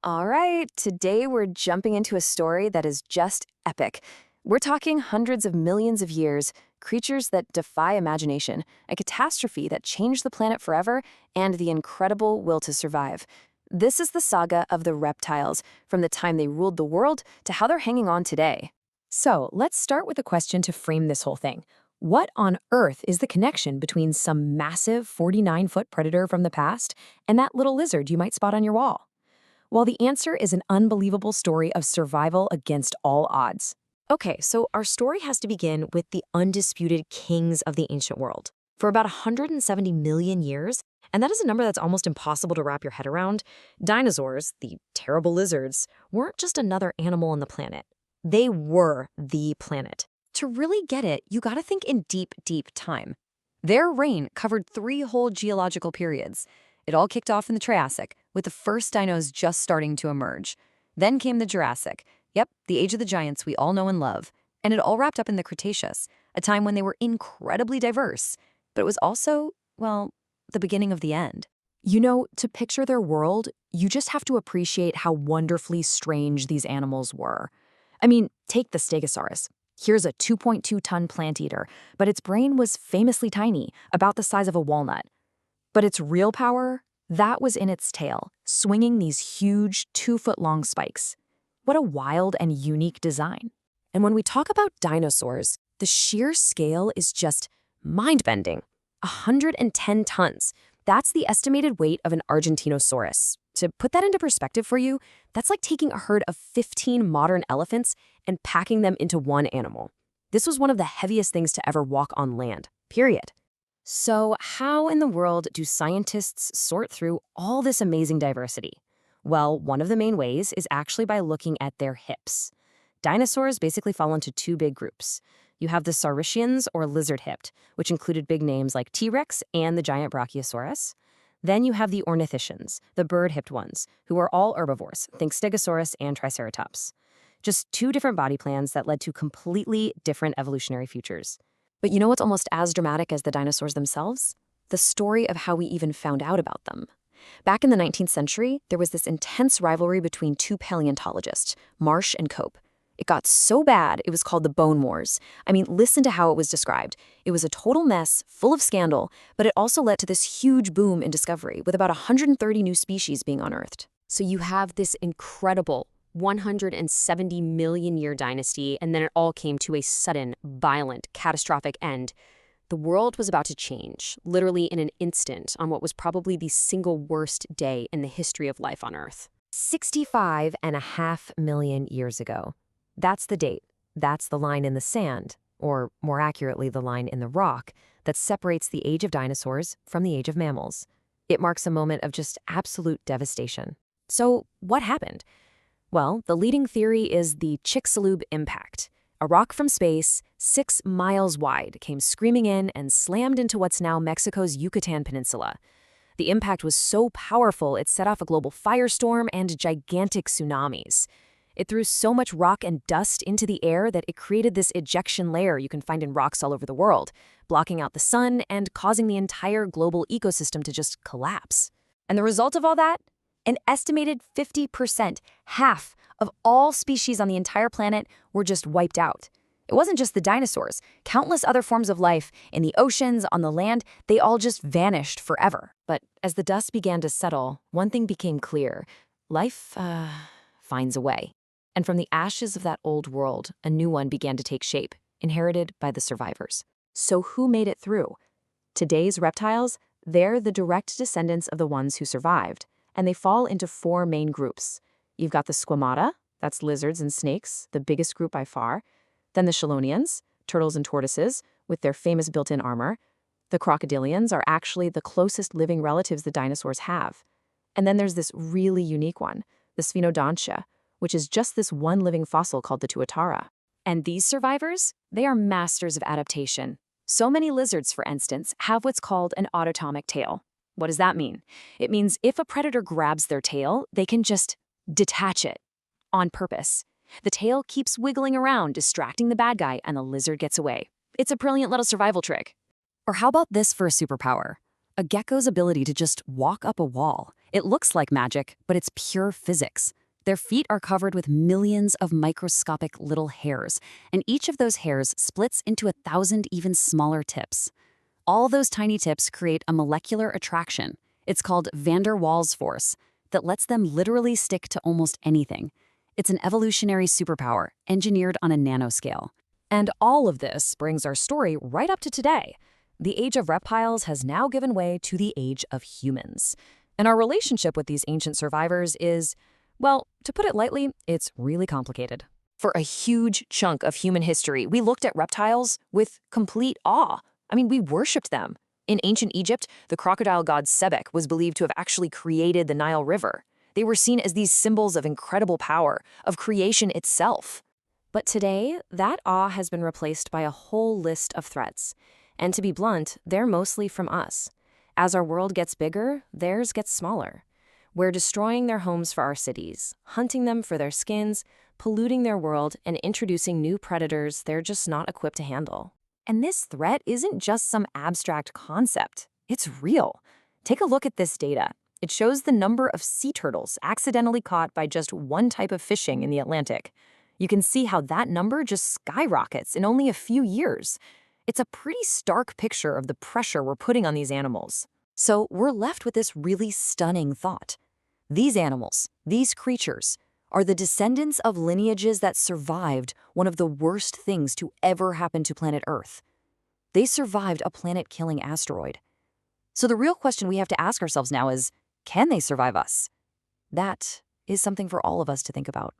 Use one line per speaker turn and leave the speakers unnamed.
All right, today we're jumping into a story that is just epic. We're talking hundreds of millions of years, creatures that defy imagination, a catastrophe that changed the planet forever, and the incredible will to survive. This is the saga of the reptiles, from the time they ruled the world to how they're hanging on today.
So let's start with a question to frame this whole thing. What on earth is the connection between some massive 49-foot predator from the past and that little lizard you might spot on your wall? Well, the answer is an unbelievable story of survival against all odds. Okay, so our story has to begin with the undisputed kings of the ancient world. For about 170 million years, and that is a number that's almost impossible to wrap your head around, dinosaurs, the terrible lizards, weren't just another animal on the planet. They were the planet. To really get it, you gotta think in deep, deep time. Their reign covered 3 whole geological periods. It all kicked off in the Triassic, with the first dinos just starting to emerge. Then came the Jurassic. Yep, the age of the giants we all know and love. And it all wrapped up in the Cretaceous, a time when they were incredibly diverse. But it was also, well, the beginning of the end. You know, to picture their world, you just have to appreciate how wonderfully strange these animals were. I mean, take the Stegosaurus. Here's a 2.2-ton plant eater, but its brain was famously tiny, about the size of a walnut. But its real power, that was in its tail, swinging these huge 2-foot-long spikes. What a wild and unique design. And when we talk about dinosaurs, the sheer scale is just mind-bending. 110 tons. That's the estimated weight of an Argentinosaurus. To put that into perspective for you, that's like taking a herd of 15 modern elephants and packing them into one animal. This was one of the heaviest things to ever walk on land, period. So how in the world do scientists sort through all this amazing diversity? Well, one of the main ways is actually by looking at their hips. Dinosaurs basically fall into 2 big groups. You have the Saurischians, or lizard-hipped, which included big names like T-Rex and the giant Brachiosaurus. Then you have the Ornithischians, the bird-hipped ones, who are all herbivores, think Stegosaurus and Triceratops. Just 2 different body plans that led to completely different evolutionary futures. But you know what's almost as dramatic as the dinosaurs themselves? The story of how we even found out about them. Back in the 19th century, there was this intense rivalry between 2 paleontologists, Marsh and Cope. It got so bad, it was called the Bone Wars. I mean, listen to how it was described. It was a total mess, full of scandal, but it also led to this huge boom in discovery, with about 130 new species being unearthed. So you have this incredible 170 million year dynasty, and then it all came to a sudden, violent, catastrophic end. The world was about to change, literally in an instant, on what was probably the single worst day in the history of life on Earth. 65.5 million years ago. That's the date. That's the line in the sand, or more accurately, the line in the rock, that separates the age of dinosaurs from the age of mammals. It marks a moment of just absolute devastation. So what happened? Well, the leading theory is the Chicxulub impact. A rock from space, 6 miles wide, came screaming in and slammed into what's now Mexico's Yucatan Peninsula. The impact was so powerful it set off a global firestorm and gigantic tsunamis. It threw so much rock and dust into the air that it created this ejection layer you can find in rocks all over the world, blocking out the sun and causing the entire global ecosystem to just collapse. And the result of all that? An estimated 50%, half of all species on the entire planet, were just wiped out. It wasn't just the dinosaurs. Countless other forms of life, in the oceans, on the land, they all just vanished forever. But as the dust began to settle, one thing became clear. Life, finds a way. And from the ashes of that old world, a new one began to take shape, inherited by the survivors. So who made it through? Today's reptiles, they're the direct descendants of the ones who survived. And they fall into 4 main groups. You've got the Squamata, that's lizards and snakes, the biggest group by far. Then the Chelonians, turtles and tortoises, with their famous built-in armor. The crocodilians are actually the closest living relatives the dinosaurs have. And then there's this really unique one, the Sphenodontia, which is just this one living fossil called the Tuatara. And these survivors, they are masters of adaptation. So many lizards, for instance, have what's called an autotomic tail. What does that mean? It means if a predator grabs their tail, they can just detach it on purpose. The tail keeps wiggling around, distracting the bad guy, and the lizard gets away. It's a brilliant little survival trick. Or how about this for a superpower? A gecko's ability to just walk up a wall.
It looks like magic, but it's pure physics. Their feet are covered with millions of microscopic little hairs, and each of those hairs splits into 1,000 even smaller tips. All those tiny tips create a molecular attraction. It's called van der Waals force that lets them literally stick to almost anything. It's an evolutionary superpower engineered on a nanoscale.
And all of this brings our story right up to today. The age of reptiles has now given way to the age of humans. And our relationship with these ancient survivors is, well, to put it lightly, it's really complicated. For a huge chunk of human history, we looked at reptiles with complete awe. I mean, we worshipped them. In ancient Egypt, the crocodile god Sebek was believed to have actually created the Nile River. They were seen as these symbols of incredible power, of creation itself. But today, that awe has been replaced by a whole list of threats. And to be blunt, they're mostly from us. As our world gets bigger, theirs gets smaller. We're destroying their homes for our cities, hunting them for their skins, polluting their world, and introducing new predators they're just not equipped to handle. And this threat isn't just some abstract concept. It's real. Take a look at this data. It shows the number of sea turtles accidentally caught by just one type of fishing in the Atlantic. You can see how that number just skyrockets in only a few years. It's a pretty stark picture of the pressure we're putting on these animals. So we're left with this really stunning thought. These animals, these creatures, are the descendants of lineages that survived one of the worst things to ever happen to planet Earth. They survived a planet-killing asteroid. So the real question we have to ask ourselves now is, can they survive us? That is something for all of us to think about.